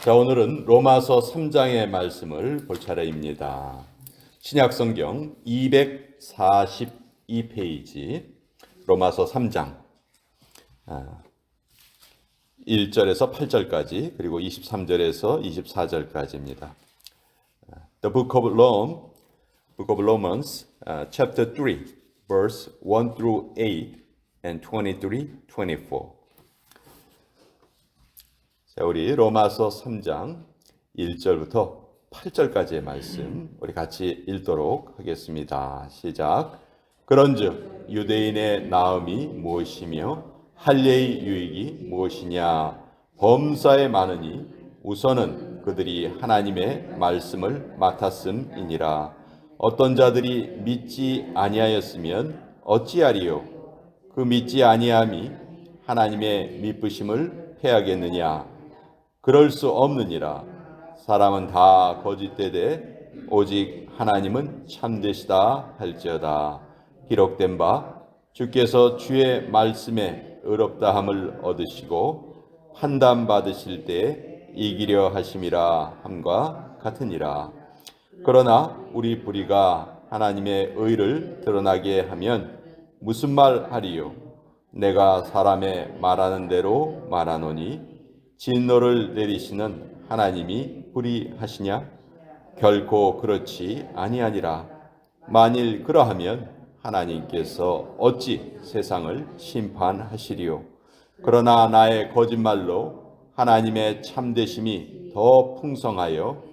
자, 오늘은 로마서 3장의 말씀을 볼 차례입니다. 신약성경 242페이지 로마서 3장 1절에서 8절까지 그리고 23절에서 24절까지입니다. The Book of Romans, chapter 3, verse 1 through 8 and 23, 24. 자, 우리 로마서 3장 1절부터 8절까지의 말씀 우리 같이 읽도록 하겠습니다. 시작. 그런즉 유대인의 나음이 무엇이며 할례의 유익이 무엇이냐? 범사에 많으니 우선은 그들이 하나님의 말씀을 맡았음이니라. 어떤 자들이 믿지 아니하였으면 어찌하리요? 그 믿지 아니함이 하나님의 미쁘심을 패하겠느냐? 그럴 수 없느니라. 사람은 다 거짓되되 오직 하나님은 참되시다 할지어다. 기록된 바 주께서 주의 말씀에 의롭다함을 얻으시고 판단받으실 때 이기려 하심이라 함과 같으니라. 그러나 우리 불의가 하나님의 의를 드러나게 하면 무슨 말 하리요? 내가 사람의 말하는 대로 말하노니 진노를 내리시는 하나님이 불의하시냐? 결코 그렇지 아니하니라. 만일 그러하면 하나님께서 어찌 세상을 심판하시리요? 그러나 나의 거짓말로 하나님의 참되심이 더 풍성하여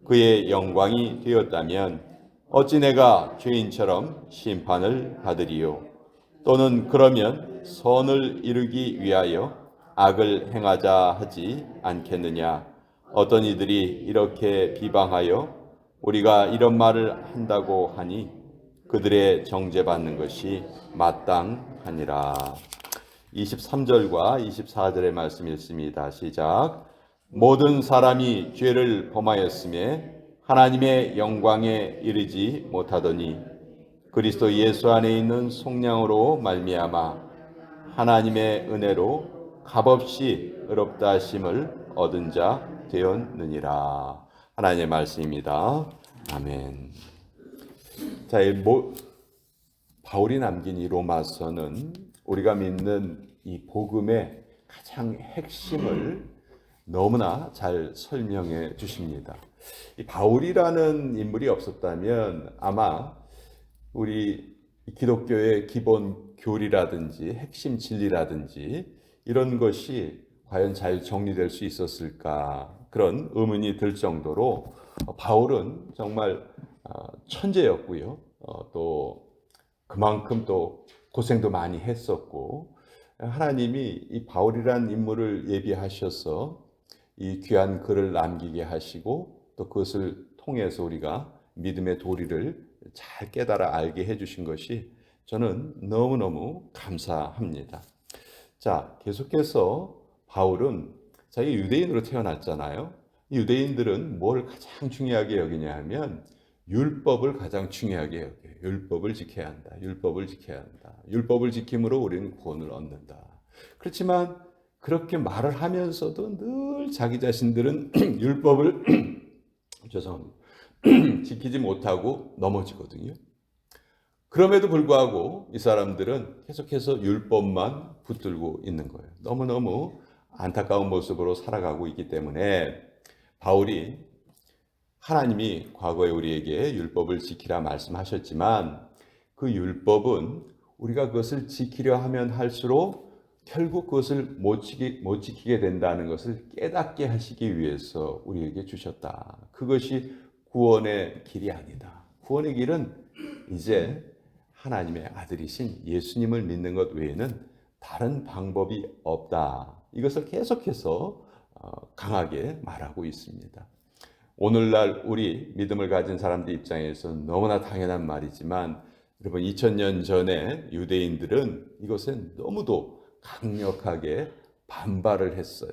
그의 영광이 되었다면 어찌 내가 죄인처럼 심판을 받으리요? 또는 그러면 선을 이루기 위하여 악을 행하자 하지 않겠느냐? 어떤 이들이 이렇게 비방하여 우리가 이런 말을 한다고 하니 그들의 정죄받는 것이 마땅하니라. 23절과 24절의 말씀 읽습니다. 시작. 모든 사람이 죄를 범하였음에 하나님의 영광에 이르지 못하더니 그리스도 예수 안에 있는 속량으로 말미암아 하나님의 은혜로 값없이 의롭다 하심을 얻은 자 되었느니라. 하나님의 말씀입니다. 아멘. 자, 바울이 남긴 이 로마서는 우리가 믿는 이 복음의 가장 핵심을 너무나 잘 설명해 주십니다. 이 바울이라는 인물이 없었다면 아마 우리 기독교의 기본 교리라든지 핵심 진리라든지 이런 것이 과연 잘 정리될 수 있었을까 그런 의문이 들 정도로 바울은 정말 천재였고요. 또 그만큼 또 고생도 많이 했었고 하나님이 이 바울이라는 인물을 예비하셔서 이 귀한 글을 남기게 하시고 또 그것을 통해서 우리가 믿음의 도리를 잘 깨달아 알게 해주신 것이 저는 너무너무 감사합니다. 자, 계속해서 바울은 자기 유대인으로 태어났잖아요. 유대인들은 뭘 가장 중요하게 여기냐 하면 율법을 가장 중요하게 여겨요. 율법을 지켜야 한다. 율법을 지켜야 한다. 율법을 지킴으로 우리는 구원을 얻는다. 그렇지만 그렇게 말을 하면서도 늘 자기 자신들은 율법을 죄송합니다. 지키지 못하고 넘어지거든요. 그럼에도 불구하고 이 사람들은 계속해서 율법만 붙들고 있는 거예요. 너무너무 안타까운 모습으로 살아가고 있기 때문에 바울이 하나님이 과거에 우리에게 율법을 지키라 말씀하셨지만 그 율법은 우리가 그것을 지키려 하면 할수록 결국 그것을 못 지키게 된다는 것을 깨닫게 하시기 위해서 우리에게 주셨다. 그것이 구원의 길이 아니다. 구원의 길은 이제 하나님의 아들이신 예수님을 믿는 것 외에는 다른 방법이 없다. 이것을 계속해서 강하게 말하고 있습니다. 오늘날 우리 믿음을 가진 사람들 입장에서는 너무나 당연한 말이지만 여러분 2000년 전에 유대인들은 이것에 너무도 강력하게 반발을 했어요.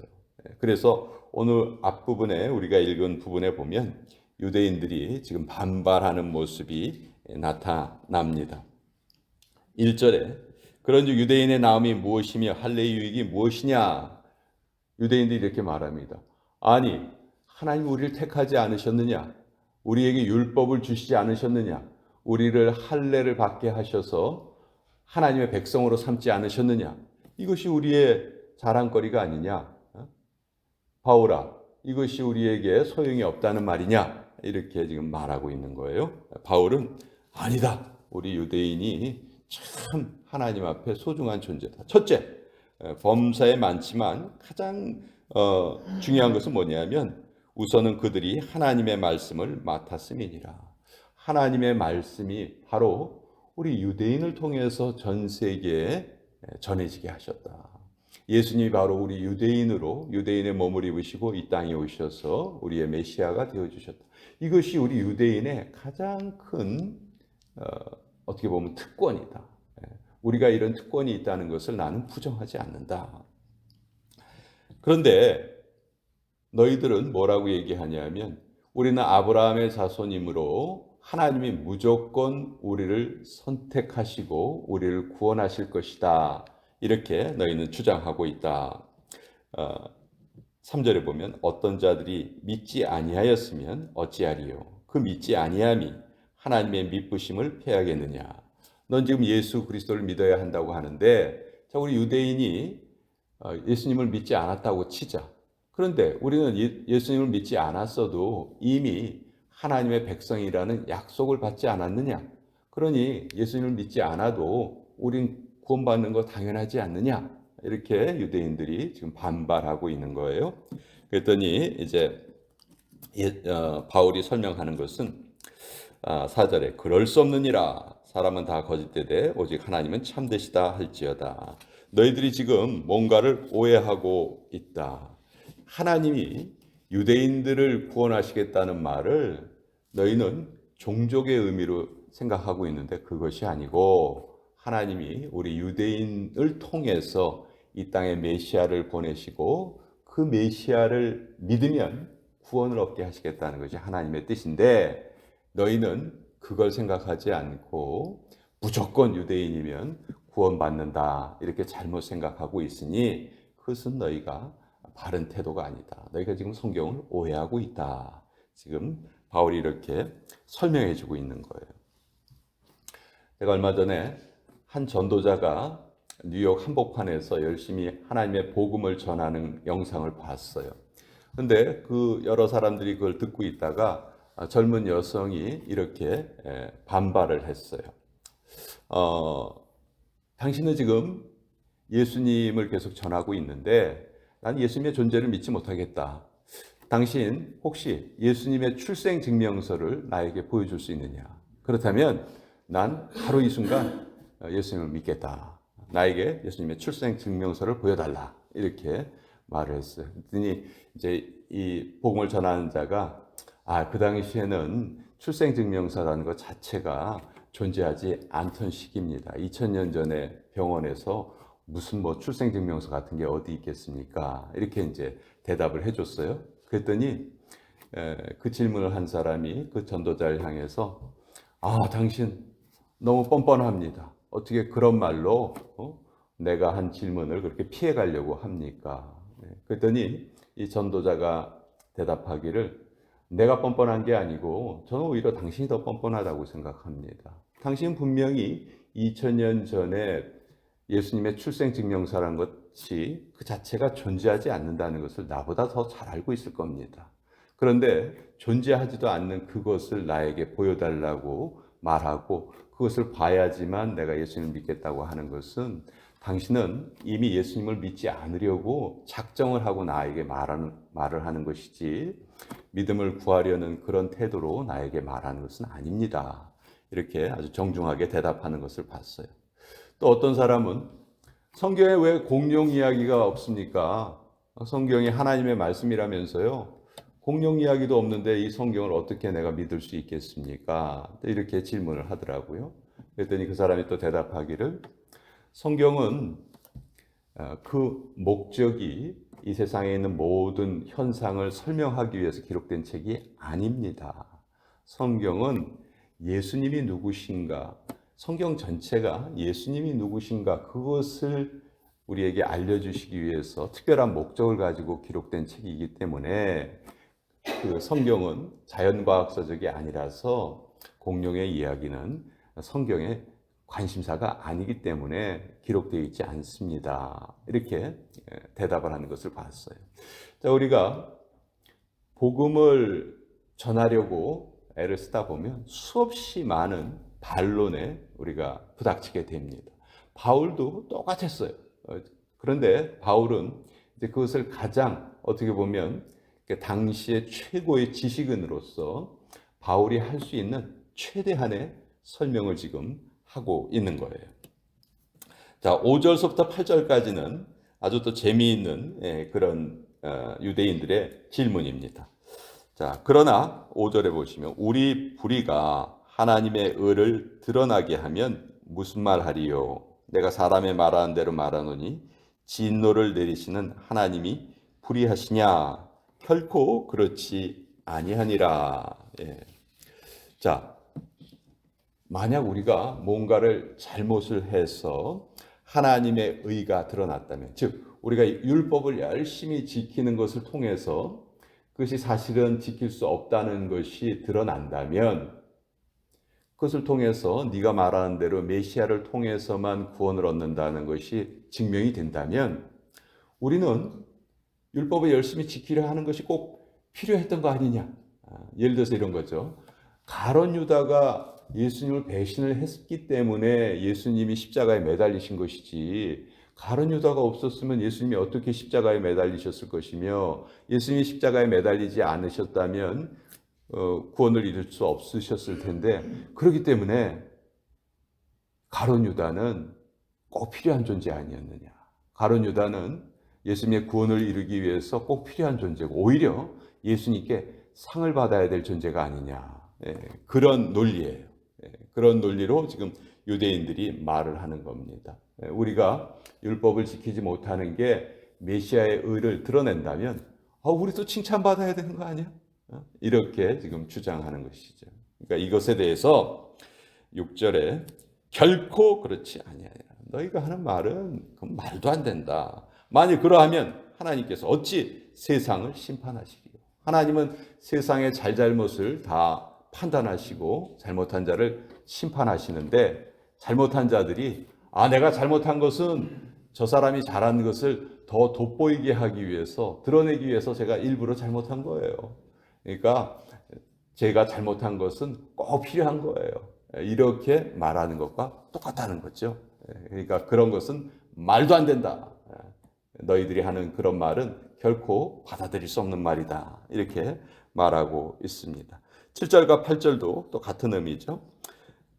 그래서 오늘 앞부분에 우리가 읽은 부분에 보면 유대인들이 지금 반발하는 모습이 나타납니다. 1절에 그런즉 유대인의 나음이 무엇이며 할례의 유익이 무엇이냐? 유대인들이 이렇게 말합니다. 아니 하나님 우리를 택하지 않으셨느냐? 우리에게 율법을 주시지 않으셨느냐? 우리를 할례를 받게 하셔서 하나님의 백성으로 삼지 않으셨느냐? 이것이 우리의 자랑거리가 아니냐? 바울아, 이것이 우리에게 소용이 없다는 말이냐? 이렇게 지금 말하고 있는 거예요. 바울은 아니다. 우리 유대인이 참 하나님 앞에 소중한 존재다. 첫째, 범사에 많지만 가장 중요한 것은 뭐냐면 우선은 그들이 하나님의 말씀을 맡았음이니라. 하나님의 말씀이 바로 우리 유대인을 통해서 전 세계에 전해지게 하셨다. 예수님이 바로 우리 유대인으로 유대인의 몸을 입으시고 이 땅에 오셔서 우리의 메시아가 되어주셨다. 이것이 우리 유대인의 가장 큰 어떻게 보면 특권이다. 우리가 이런 특권이 있다는 것을 나는 부정하지 않는다. 그런데 너희들은 뭐라고 얘기하냐면 우리는 아브라함의 자손이므로 하나님이 무조건 우리를 선택하시고 우리를 구원하실 것이다. 이렇게 너희는 주장하고 있다. 3절에 보면 어떤 자들이 믿지 아니하였으면 어찌하리요? 그 믿지 아니함이 하나님의 미쁘심을 패하겠느냐? 넌 지금 예수 그리스도를 믿어야 한다고 하는데 자, 우리 유대인이 예수님을 믿지 않았다고 치자. 그런데 우리는 예수님을 믿지 않았어도 이미 하나님의 백성이라는 약속을 받지 않았느냐? 그러니 예수님을 믿지 않아도 우린 구원받는 거 당연하지 않느냐? 이렇게 유대인들이 지금 반발하고 있는 거예요. 그랬더니 이제 바울이 설명하는 것은 4절에 그럴 수 없느니라. 사람은 다 거짓되되 오직 하나님은 참되시다 할지어다. 너희들이 지금 뭔가를 오해하고 있다. 하나님이 유대인들을 구원하시겠다는 말을 너희는 종족의 의미로 생각하고 있는데 그것이 아니고 하나님이 우리 유대인을 통해서 이 땅에 메시아를 보내시고 그 메시아를 믿으면 구원을 얻게 하시겠다는 것이 하나님의 뜻인데 너희는 그걸 생각하지 않고 무조건 유대인이면 구원받는다 이렇게 잘못 생각하고 있으니 그것은 너희가 바른 태도가 아니다. 너희가 지금 성경을 오해하고 있다. 지금 바울이 이렇게 설명해 주고 있는 거예요. 제가 얼마 전에 한 전도자가 뉴욕 한복판에서 열심히 하나님의 복음을 전하는 영상을 봤어요. 그런데 그 여러 사람들이 그걸 듣고 있다가 젊은 여성이 이렇게 반발을 했어요. 당신은 지금 예수님을 계속 전하고 있는데 난 예수님의 존재를 믿지 못하겠다. 당신 혹시 예수님의 출생증명서를 나에게 보여줄 수 있느냐? 그렇다면 난 바로 이 순간 예수님을 믿겠다. 나에게 예수님의 출생증명서를 보여달라. 이렇게 말을 했어요. 그랬더니 이제 이 복음을 전하는 자가 그 당시에는 출생증명서라는 것 자체가 존재하지 않던 시기입니다. 2000년 전에 병원에서 무슨 출생증명서 같은 게 어디 있겠습니까? 이렇게 이제 대답을 해줬어요. 그랬더니 그 질문을 한 사람이 그 전도자를 향해서 당신 너무 뻔뻔합니다. 어떻게 그런 말로 내가 한 질문을 그렇게 피해 가려고 합니까? 그랬더니 이 전도자가 대답하기를 내가 뻔뻔한 게 아니고 저는 오히려 당신이 더 뻔뻔하다고 생각합니다. 당신은 분명히 2000년 전에 예수님의 출생증명서라는 것이 그 자체가 존재하지 않는다는 것을 나보다 더 잘 알고 있을 겁니다. 그런데 존재하지도 않는 그것을 나에게 보여달라고 말하고 그것을 봐야지만 내가 예수님을 믿겠다고 하는 것은 당신은 이미 예수님을 믿지 않으려고 작정을 하고 나에게 말을 하는 것이지 믿음을 구하려는 그런 태도로 나에게 말하는 것은 아닙니다. 이렇게 아주 정중하게 대답하는 것을 봤어요. 또 어떤 사람은 성경에 왜 공룡 이야기가 없습니까? 성경이 하나님의 말씀이라면서요. 공룡 이야기도 없는데 이 성경을 어떻게 내가 믿을 수 있겠습니까? 이렇게 질문을 하더라고요. 그랬더니 그 사람이 또 대답하기를 성경은 그 목적이 이 세상에 있는 모든 현상을 설명하기 위해서 기록된 책이 아닙니다. 성경은 예수님이 누구신가, 성경 전체가 예수님이 누구신가 그것을 우리에게 알려주시기 위해서 특별한 목적을 가지고 기록된 책이기 때문에 그 성경은 자연과학서적이 아니라서 공룡의 이야기는 성경의 관심사가 아니기 때문에 기록되어 있지 않습니다. 이렇게 대답을 하는 것을 봤어요. 자, 우리가 복음을 전하려고 애를 쓰다 보면 수없이 많은 반론에 우리가 부닥치게 됩니다. 바울도 똑같았어요. 그런데 바울은 이제 그것을 가장 어떻게 보면 당시의 최고의 지식인으로서 바울이 할 수 있는 최대한의 설명을 지금 하고 있는 거예요. 자, 5절서부터 8절까지는 아주 또 재미있는 그런 유대인들의 질문입니다. 자, 그러나 5절에 보시면 우리 불의가 하나님의 의를 드러나게 하면 무슨 말 하리요? 내가 사람의 말하는 대로 말하노니 진노를 내리시는 하나님이 불의하시냐? 결코 그렇지 아니하니라. 예. 자, 만약 우리가 뭔가를 잘못을 해서 하나님의 의가 드러났다면, 즉 우리가 율법을 열심히 지키는 것을 통해서 그것이 사실은 지킬 수 없다는 것이 드러난다면, 그것을 통해서 네가 말하는 대로 메시아를 통해서만 구원을 얻는다는 것이 증명이 된다면, 우리는 율법을 열심히 지키려 하는 것이 꼭 필요했던 거 아니냐. 예를 들어서 이런 거죠. 가룟 유다가 예수님을 배신을 했기 때문에 예수님이 십자가에 매달리신 것이지, 가룟 유다가 없었으면 예수님이 어떻게 십자가에 매달리셨을 것이며, 예수님이 십자가에 매달리지 않으셨다면 구원을 이룰 수 없으셨을 텐데, 그렇기 때문에 가룟 유다는 꼭 필요한 존재 아니었느냐. 가룟 유다는 예수님의 구원을 이루기 위해서 꼭 필요한 존재고, 오히려 예수님께 상을 받아야 될 존재가 아니냐. 그런 논리예요. 그런 논리로 지금 유대인들이 말을 하는 겁니다. 우리가 율법을 지키지 못하는 게 메시아의 의를 드러낸다면 우리도 칭찬받아야 되는 거 아니야? 이렇게 지금 주장하는 것이죠. 그러니까 이것에 대해서 6절에 결코 그렇지 아니하라. 너희가 하는 말은 그건 말도 안 된다. 만일 그러하면 하나님께서 어찌 세상을 심판하시리요? 하나님은 세상의 잘잘못을 다 판단하시고 잘못한 자를 심판하시는데, 잘못한 자들이 내가 잘못한 것은 저 사람이 잘한 것을 더 돋보이게 하기 위해서, 드러내기 위해서 제가 일부러 잘못한 거예요. 그러니까 제가 잘못한 것은 꼭 필요한 거예요. 이렇게 말하는 것과 똑같다는 거죠. 그러니까 그런 것은 말도 안 된다. 너희들이 하는 그런 말은 결코 받아들일 수 없는 말이다. 이렇게 말하고 있습니다. 7절과 8절도 또 같은 의미죠.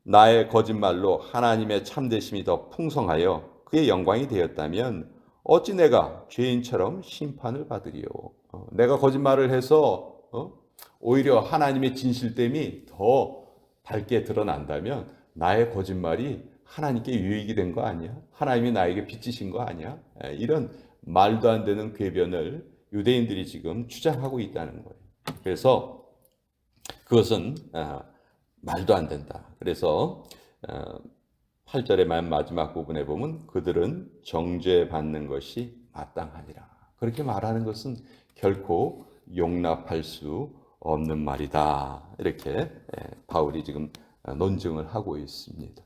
나의 거짓말로 하나님의 참되심이 더 풍성하여 그의 영광이 되었다면 어찌 내가 죄인처럼 심판을 받으리요. 내가 거짓말을 해서 오히려 하나님의 진실됨이 더 밝게 드러난다면 나의 거짓말이 하나님께 유익이 된 거 아니야? 하나님이 나에게 빚지신 거 아니야? 이런 말도 안 되는 궤변을 유대인들이 지금 주장하고 있다는 거예요. 그래서 그것은 말도 안 된다. 그래서 8절의 마지막 부분에 보면 그들은 정죄받는 것이 마땅하니라. 그렇게 말하는 것은 결코 용납할 수 없는 말이다. 이렇게 바울이 지금 논증을 하고 있습니다.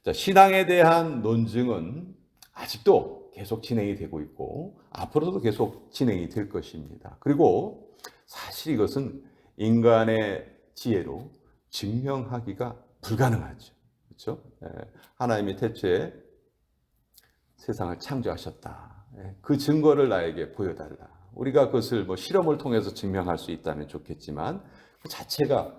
자, 신앙에 대한 논증은 아직도 계속 진행이 되고 있고 앞으로도 계속 진행이 될 것입니다. 그리고 사실 이것은 인간의 지혜로 증명하기가 불가능하죠. 그렇죠? 하나님이 태초에 세상을 창조하셨다. 그 증거를 나에게 보여달라. 우리가 그것을 실험을 통해서 증명할 수 있다면 좋겠지만 그 자체가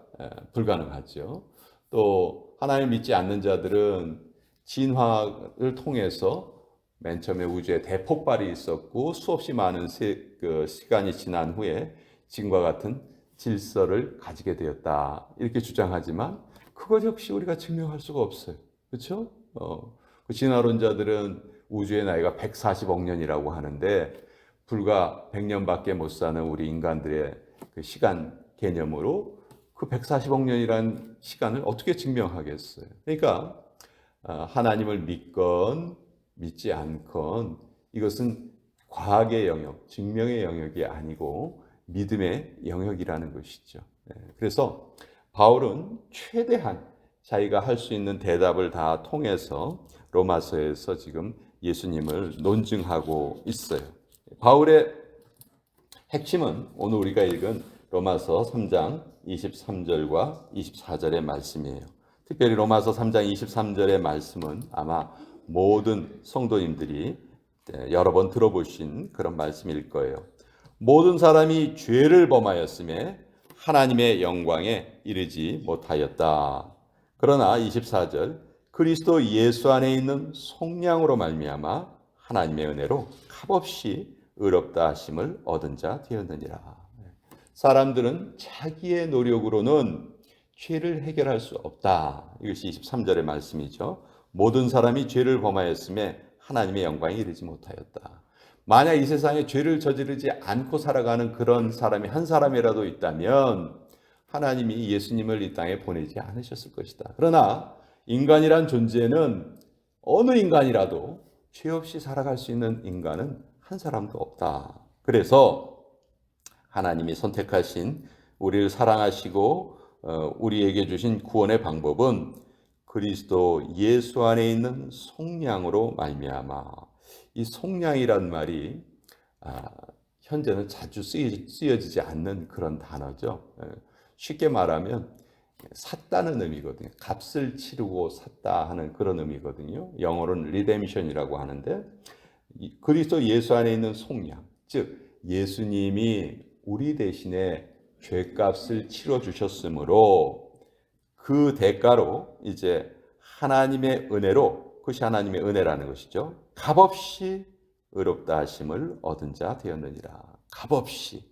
불가능하죠. 또 하나님 믿지 않는 자들은 진화를 통해서 맨 처음에 우주에 대폭발이 있었고 수없이 많은 시간이 지난 후에 지금과 같은 질서를 가지게 되었다. 이렇게 주장하지만 그것 역시 우리가 증명할 수가 없어요. 그렇죠? 그 진화론자들은 우주의 나이가 140억 년이라고 하는데 불과 100년밖에 못 사는 우리 인간들의 그 시간 개념으로 그 140억 년이라는 시간을 어떻게 증명하겠어요? 그러니까 하나님을 믿건 믿지 않건 이것은 과학의 영역, 증명의 영역이 아니고 믿음의 영역이라는 것이죠. 그래서 바울은 최대한 자기가 할 수 있는 대답을 다 통해서 로마서에서 지금 예수님을 논증하고 있어요. 바울의 핵심은 오늘 우리가 읽은 로마서 3장 23절과 24절의 말씀이에요. 특별히 로마서 3장 23절의 말씀은 아마 모든 성도님들이 여러 번 들어보신 그런 말씀일 거예요. 모든 사람이 죄를 범하였음에 하나님의 영광에 이르지 못하였다. 그러나 24절 그리스도 예수 안에 있는 속량으로 말미암아 하나님의 은혜로 값없이 의롭다 하심을 얻은 자 되었느니라. 사람들은 자기의 노력으로는 죄를 해결할 수 없다. 이것이 23절의 말씀이죠. 모든 사람이 죄를 범하였음에 하나님의 영광에 이르지 못하였다. 만약 이 세상에 죄를 저지르지 않고 살아가는 그런 사람이 한 사람이라도 있다면 하나님이 예수님을 이 땅에 보내지 않으셨을 것이다. 그러나 인간이란 존재는 어느 인간이라도 죄 없이 살아갈 수 있는 인간은 한 사람도 없다. 그래서 하나님이 선택하신 우리를 사랑하시고 우리에게 주신 구원의 방법은 그리스도 예수 안에 있는 속량으로 말미암아. 이 속량이란 말이 현재는 자주 쓰여지지 않는 그런 단어죠. 쉽게 말하면 샀다는 의미거든요. 값을 치르고 샀다 하는 그런 의미거든요. 영어로는 리뎀션이라고 하는데 그리스도 예수 안에 있는 속량, 즉 예수님이 우리 대신에 죄값을 치러 주셨으므로 그 대가로 이제 하나님의 은혜로, 그것이 하나님의 은혜라는 것이죠. 값없이 의롭다 하심을 얻은 자 되었느니라. 값없이.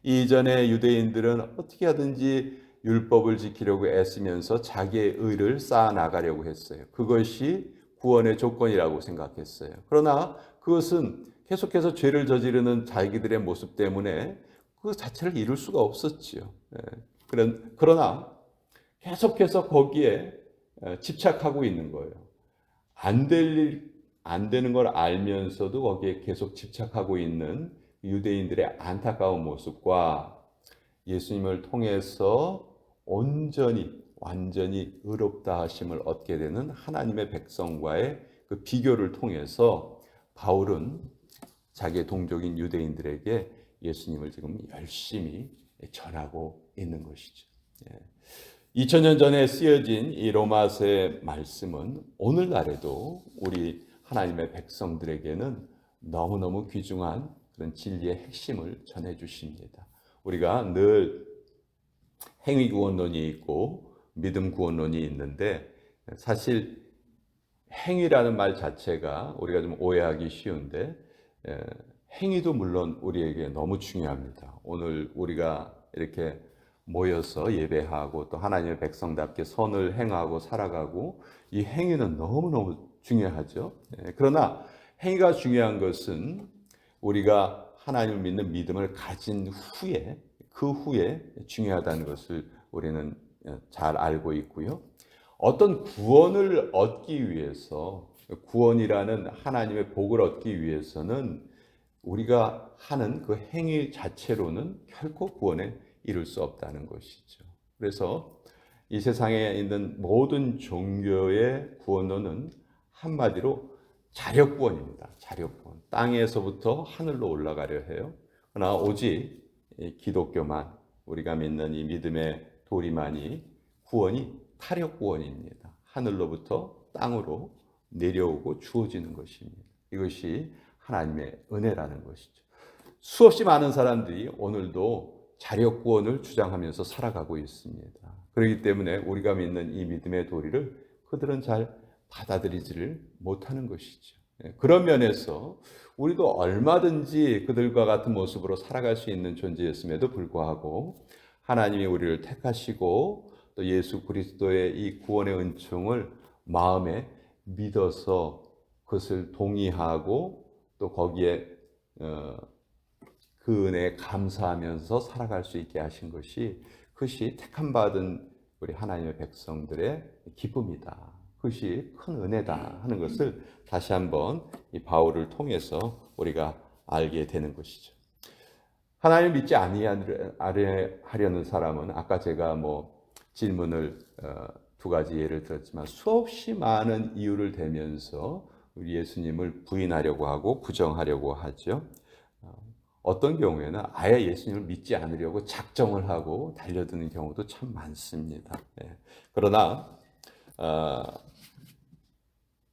이전에 유대인들은 어떻게 하든지 율법을 지키려고 애쓰면서 자기의 의를 쌓아 나가려고 했어요. 그것이 구원의 조건이라고 생각했어요. 그러나 그것은 계속해서 죄를 저지르는 자기들의 모습 때문에 그 자체를 이룰 수가 없었지요. 그러나 계속해서 거기에 집착하고 있는 거예요. 안 되는 걸 알면서도 거기에 계속 집착하고 있는 유대인들의 안타까운 모습과 예수님을 통해서 완전히 의롭다 하심을 얻게 되는 하나님의 백성과의 그 비교를 통해서 바울은 자기의 동족인 유대인들에게 예수님을 지금 열심히 전하고 있는 것이죠. 2000년 전에 쓰여진 이 로마서의 말씀은 오늘날에도 우리 하나님의 백성들에게는 너무너무 귀중한 그런 진리의 핵심을 전해 주십니다. 우리가 늘 행위 구원론이 있고 믿음 구원론이 있는데 사실 행위라는 말 자체가 우리가 좀 오해하기 쉬운데 행위도 물론 우리에게 너무 중요합니다. 오늘 우리가 이렇게 모여서 예배하고 또 하나님의 백성답게 선을 행하고 살아가고 이 행위는 너무너무 중요하죠. 그러나 행위가 중요한 것은 우리가 하나님을 믿는 믿음을 가진 후에 그 후에 중요하다는 것을 우리는 잘 알고 있고요. 어떤 구원을 얻기 위해서 구원이라는 하나님의 복을 얻기 위해서는 우리가 하는 그 행위 자체로는 결코 구원에 이룰 수 없다는 것이죠. 그래서 이 세상에 있는 모든 종교의 구원론은 한마디로 자력구원입니다. 자력구원. 땅에서부터 하늘로 올라가려 해요. 그러나 오직 기독교만, 우리가 믿는 이 믿음의 도리만이 구원이 타력구원입니다. 하늘로부터 땅으로 내려오고 주어지는 것입니다. 이것이 하나님의 은혜라는 것이죠. 수없이 많은 사람들이 오늘도 자력구원을 주장하면서 살아가고 있습니다. 그렇기 때문에 우리가 믿는 이 믿음의 도리를 그들은 잘 받아들이지를 못하는 것이죠. 그런 면에서 우리도 얼마든지 그들과 같은 모습으로 살아갈 수 있는 존재였음에도 불구하고 하나님이 우리를 택하시고 또 예수 그리스도의 이 구원의 은총을 마음에 믿어서 그것을 동의하고 또 거기에 그 은혜에 감사하면서 살아갈 수 있게 하신 것이 그것이 택함 받은 우리 하나님의 백성들의 기쁨이다. 그것이 큰 은혜다 하는 것을 다시 한번 이 바울을 통해서 우리가 알게 되는 것이죠. 하나님을 믿지 아니하려는 사람은 아까 제가 질문을 두 가지 예를 들었지만 수없이 많은 이유를 대면서 우리 예수님을 부인하려고 하고 부정하려고 하죠. 어떤 경우에는 아예 예수님을 믿지 않으려고 작정을 하고 달려드는 경우도 참 많습니다. 그러나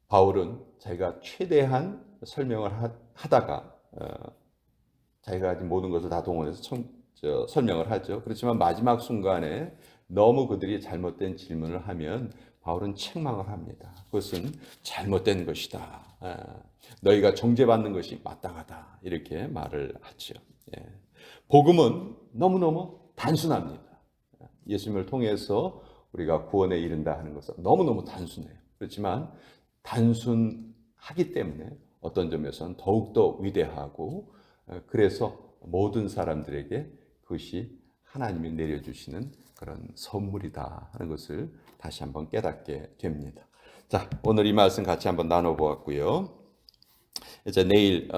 바울은 자기가 최대한 설명을 하다가 자기가 가진 모든 것을 다 동원해서 설명을 하죠. 그렇지만 마지막 순간에 너무 그들이 잘못된 질문을 하면 바울은 책망을 합니다. 그것은 잘못된 것이다. 너희가 정죄받는 것이 마땅하다. 이렇게 말을 하죠. 복음은 너무너무 단순합니다. 예수님을 통해서 우리가 구원에 이른다 하는 것은 너무너무 단순해요. 그렇지만 단순하기 때문에 어떤 점에서는 더욱더 위대하고 그래서 모든 사람들에게 그것이 하나님이 내려주시는 그런 선물이다 하는 것을 다시 한번 깨닫게 됩니다. 자, 오늘 이 말씀 같이 한번 나눠보았고요. 이제 내일